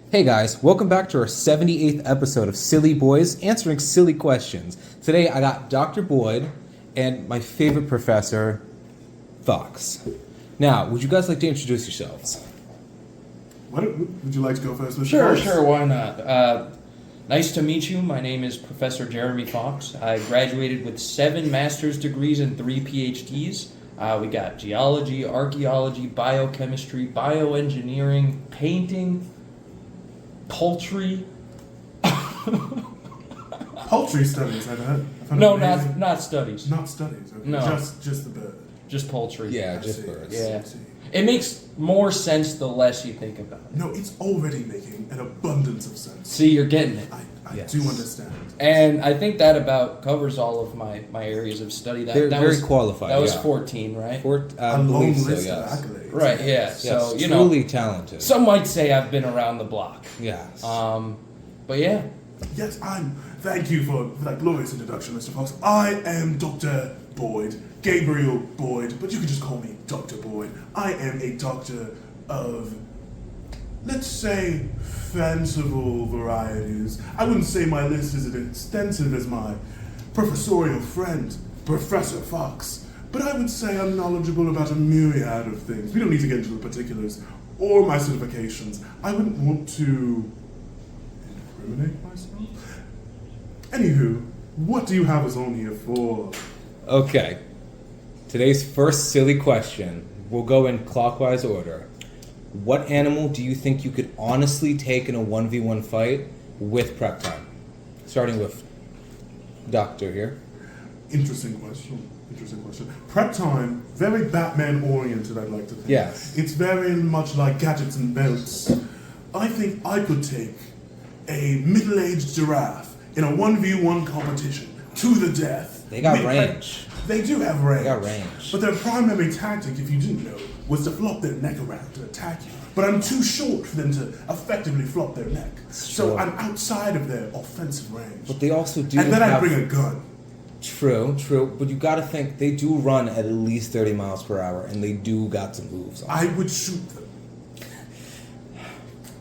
Hey guys, welcome back to our 78th episode of Silly Boys Answering Silly Questions. Today I got Dr. Boyd and my favorite professor, Fox. Now, would you guys like to introduce yourselves? Would you like to go first, Mr. Sure, Fox? sure, why not? Nice to meet you. My name is Professor Jeremy Fox. I graduated with 7 master's degrees and 3 PhDs. We got geology, archaeology, biochemistry, bioengineering, painting, poultry. Poultry studies, I found No, it amazing. not studies. Not studies, okay. No. Just the bird. Just poultry. Yeah, I just see, birds. Yeah. I see. It makes more sense the less you think about it. No, it's already making an abundance of sense. See, you're getting it. I Yes. do understand. And I think that about covers all of my areas of study. They're that very was, qualified. That was yeah. 14, right? I A long believe so, list yes. of accolades. Right, yeah. Yes, So, you know, truly talented. some might say I've been around the block. Yes. But yeah. Yes, thank you for that glorious introduction, Mr. Fox. I am Dr. Boyd, Gabriel Boyd, but you can just call me Dr. Boyd. I am a doctor of, let's say, fanciful varieties. I wouldn't say my list is as extensive as my professorial friend, Professor Fox, but I would say I'm knowledgeable about a myriad of things. We don't need to get into the particulars or my certifications. I wouldn't want to incriminate myself. Anywho, what do you have us on here for? Okay. Today's first silly question. We'll go in clockwise order. What animal do you think you could honestly take in a 1v1 fight with prep time? Starting with Doctor here. Interesting question. Prep time, very Batman oriented, I'd like to think. Yes. It's very much like gadgets and belts. I think I could take a middle-aged giraffe in a 1v1 competition to the death. They got range. They do have range. They got range. But their primary tactic, if you didn't know, was to flop their neck around to attack you. But I'm too short for them to effectively flop their neck. So True. I'm outside of their offensive range. But they also do And then I have... bring a gun. True. But you gotta think, they do run at least 30 miles per hour, and they do got some moves on. I would shoot them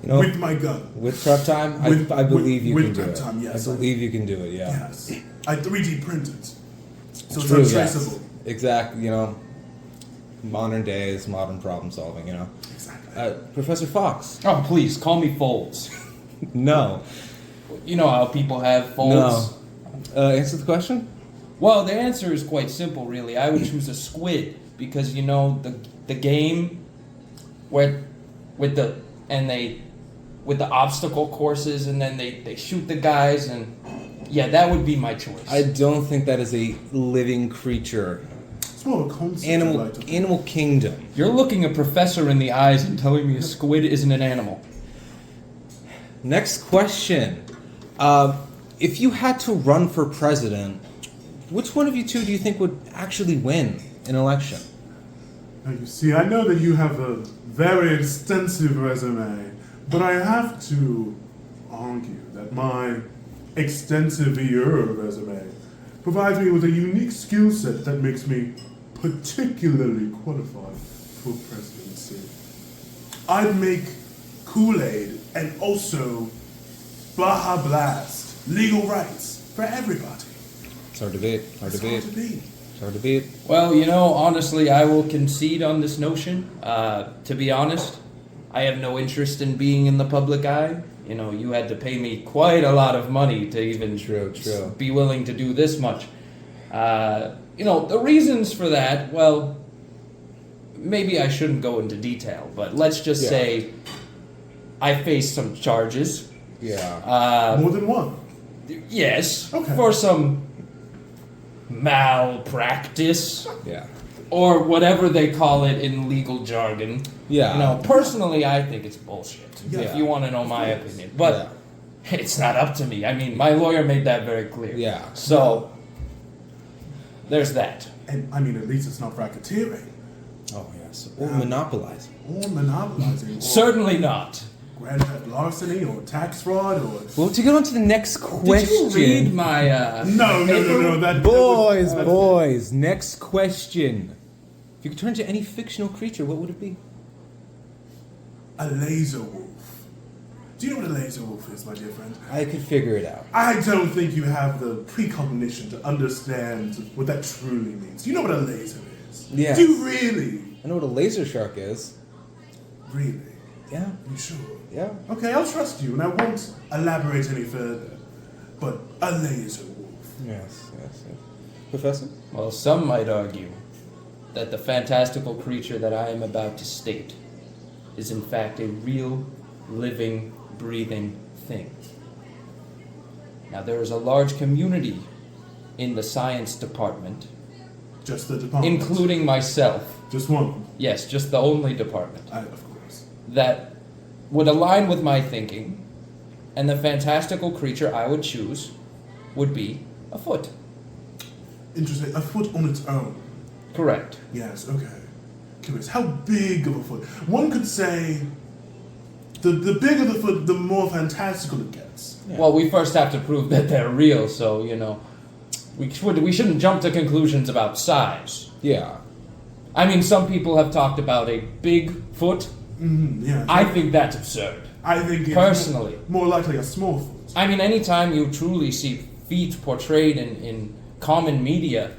You know, with my gun. with prep time, With- I believe you with can do prep it. time, yes. I believe you can do it, yeah. Yes. I 3D printed. So True, it's yes. untraceable. Exactly, you know, modern days, modern problem solving, you know. Exactly. Professor Fox. Oh, please, call me Folds. No. You know how people have folds. No. Answer the question? Well, the answer is quite simple, really. I would choose a squid because, you know, the game where with the obstacle courses and then they shoot the guys and yeah, that would be my choice. I don't think that is a living creature. It's more of a concept. I'd like to think. Animal kingdom. You're looking a professor in the eyes and telling me a squid isn't an animal. Next question. If you had to run for president, which one of you two do you think would actually win an election? Now you see, I know that you have a very extensive resume, but I have to argue that my extensive resume provides me with a unique skill set that makes me particularly qualified for presidency. I'd make Kool-Aid and also Baja Blast legal rights for everybody. It's hard to beat. It's hard to beat. It's hard to beat. Well, you know, honestly, I will concede on this notion. To be honest, I have no interest in being in the public eye. You know, you had to pay me quite a lot of money to even True. be willing to do this much. You know, the reasons for that, well, maybe I shouldn't go into detail, but let's just Yeah. say I faced some charges. Yeah. More than one. Yes, Okay. for some malpractice. Yeah. Or whatever they call it in legal jargon. Yeah. You know, personally, I think it's bullshit. Yeah. If you want to know my Of course. opinion, but it's not up to me. I mean, my lawyer made that very clear. Yeah. So there's that. And I mean, at least it's not racketeering Oh, yes. Or monopolizing. or monopolizing or Certainly not. grand theft larceny or tax fraud or. Well, to get on to the next question. Did you read my? No. That Boys, next question. If you could turn into any fictional creature, what would it be? A laser wolf. Do you know what a laser wolf is, my dear friend? I could figure it out. I don't think you have the precognition to understand what that truly means. Do you know what a laser is? Yes. Do you really? I know what a laser shark is. Really? Yeah. You sure? Yeah. Okay, I'll trust you, and I won't elaborate any further. But a laser wolf. Yes. Professor? Well, some might argue that the fantastical creature that I am about to state is in fact a real, living, breathing thing. Now, there is a large community in the science department, Just the department. including myself. Just one. Yes, just the only department. Of course. That would align with my thinking, and the fantastical creature I would choose would be a foot. Interesting. A foot on its own. Correct. Yes, okay. Curious. How big of a foot? One could say the bigger the foot, the more fantastical it gets. Yeah. Well, we first have to prove that they're real, so, we shouldn't jump to conclusions about size. Yeah. I mean, some people have talked about a big foot. Yeah. I think that's absurd. I think it's Personally. more likely a small foot. I mean, anytime you truly see feet portrayed in common media,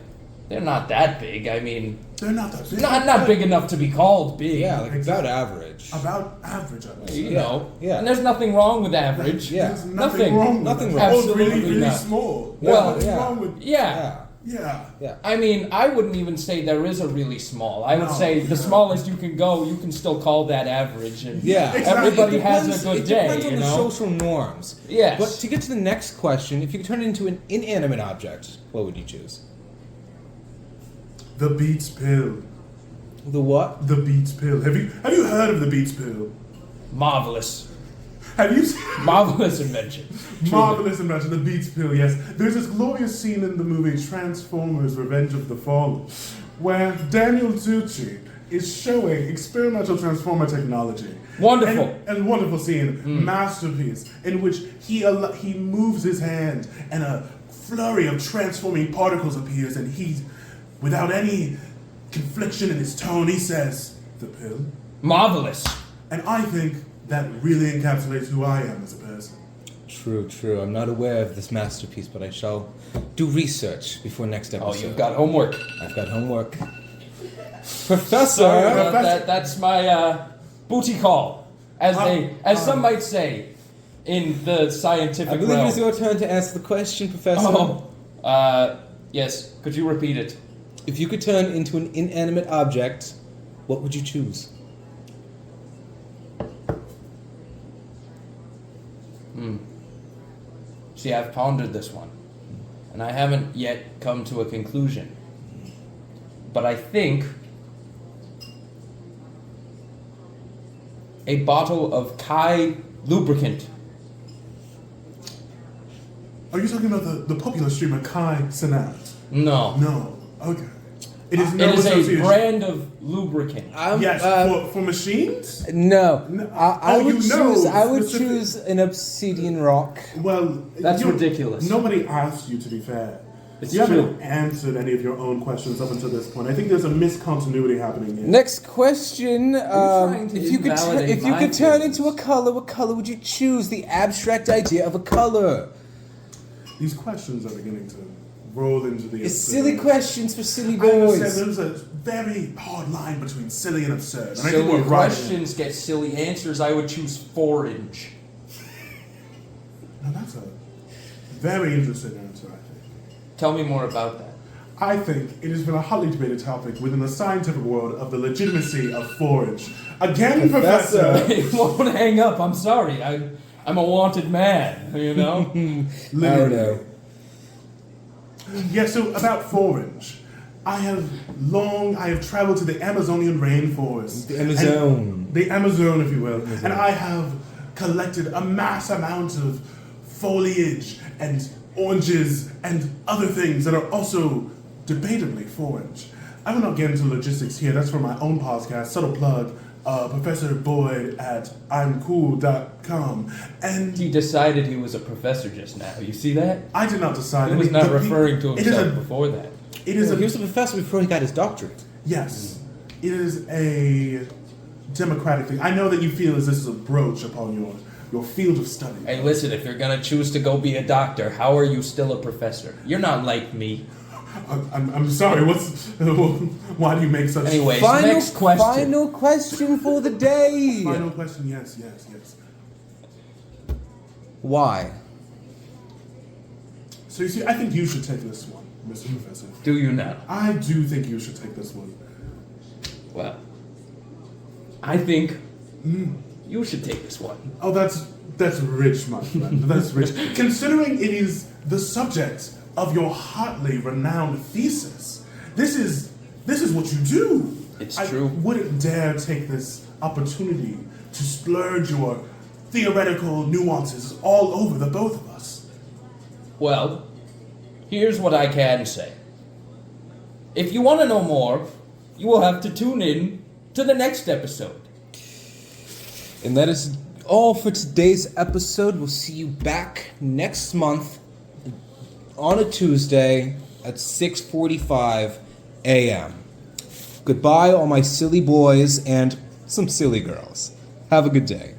they're not that big. I mean, They're not that big. not big enough to be called big. Yeah, like Exactly. about average. About average, I would say. You know. Yeah. And there's nothing wrong with average. Yeah. There's Nothing. nothing wrong with Nothing that. wrong. Or really, Absolutely really not. small. Well, There's nothing yeah. wrong with Yeah. Yeah. Yeah. I mean, I wouldn't even say there is a really small. I would No. say the smallest you can go, you can still call that average. And Yeah. Exactly. everybody It has depends- a good it day, depends on you the know? social norms. Yes. But to get to the next question, if you could turn it into an inanimate object, what would you choose? The Beats pill. The what? The Beats pill. Have you heard of the Beats pill? Marvelous. Have you Marvelous invention. Marvelous invention, the Beats pill, yes. There's this glorious scene in the movie Transformers Revenge of the Fallen where Daniel Tucci is showing experimental transformer technology. Wonderful. And wonderful scene, masterpiece, in which he moves his hand and a flurry of transforming particles appears, and he, without any confliction in his tone, he says, "The pill." Marvelous. And I think that really encapsulates who I am as a person. True. I'm not aware of this masterpiece, but I shall do research before next Oh, episode. you've got homework. I've got homework. Professor! That's my booty call, as some might say, in the scientific I believe realm. it is your turn to answer the question, Professor. Yes. Could you repeat it? If you could turn into an inanimate object, what would you choose? See, I've pondered this one, and I haven't yet come to a conclusion. But I think a bottle of Kai lubricant. Are you talking about the popular streamer Kai Cenat? No. No. Okay. It is It no is a association. brand of lubricant. Yes, for machines? No. No. I Oh, would you know choose. I would specific- choose an obsidian rock. Well, That's ridiculous. Nobody asked you, to be fair. It's You true. haven't answered any of your own questions up until this point. I think there's a miscontinuity happening here. Next question. trying to If you could invalidate if you my could turn feelings? into a color, what color would you choose? The abstract idea of a color. These questions are beginning to roll into the It's absurd. silly questions for silly I understand boys. there's a very hard line between silly and absurd. And I think Silly we're right. questions get silly answers. I would choose 4-inch. Now that's a very interesting answer, I think. Tell me more about that. I think it has been a hotly debated topic within the scientific world of the legitimacy of forage. Again, Professor. It won't hang up. I'm sorry. I'm a wanted man. You know. Literally. I know. Yes, so about forage. I have traveled to the Amazonian rainforest. The Amazon. And- the Amazon, if you will. And I have collected a mass amount of foliage and oranges and other things that are also debatably forage. I will not get into logistics here. That's for my own podcast, subtle plug, Professor Boyd at I'mCool.com. And He decided he was a professor just now. You see that? I did not decide. He was not referring to it is himself a- before that. It is He a was a professor before he got his doctorate. yes. It is a democratic thing. I know that you feel as this is a broach upon your your field of study. Hey, listen, if you're gonna choose to go be a doctor, how are you still a professor? You're not like me. I'm sorry. Why do you make such? Anyways, next question. Final question for the day. Final question. Yes. Why? So you see, I think you should take this one, Mr. Professor. Do you now? I do think you should take this one. Well, I think you should take this one. Oh, that's rich, my friend. That's rich. Considering it is the subject of your hotly renowned thesis, this is what you do. It's I true. wouldn't dare take this opportunity to splurge your theoretical nuances all over the both of us. Well, here's what I can say. If you want to know more, you will have to tune in to the next episode. And that is all for today's episode. We'll see you back next month on a Tuesday at 6:45 a.m. Goodbye, all my silly boys and some silly girls. Have a good day.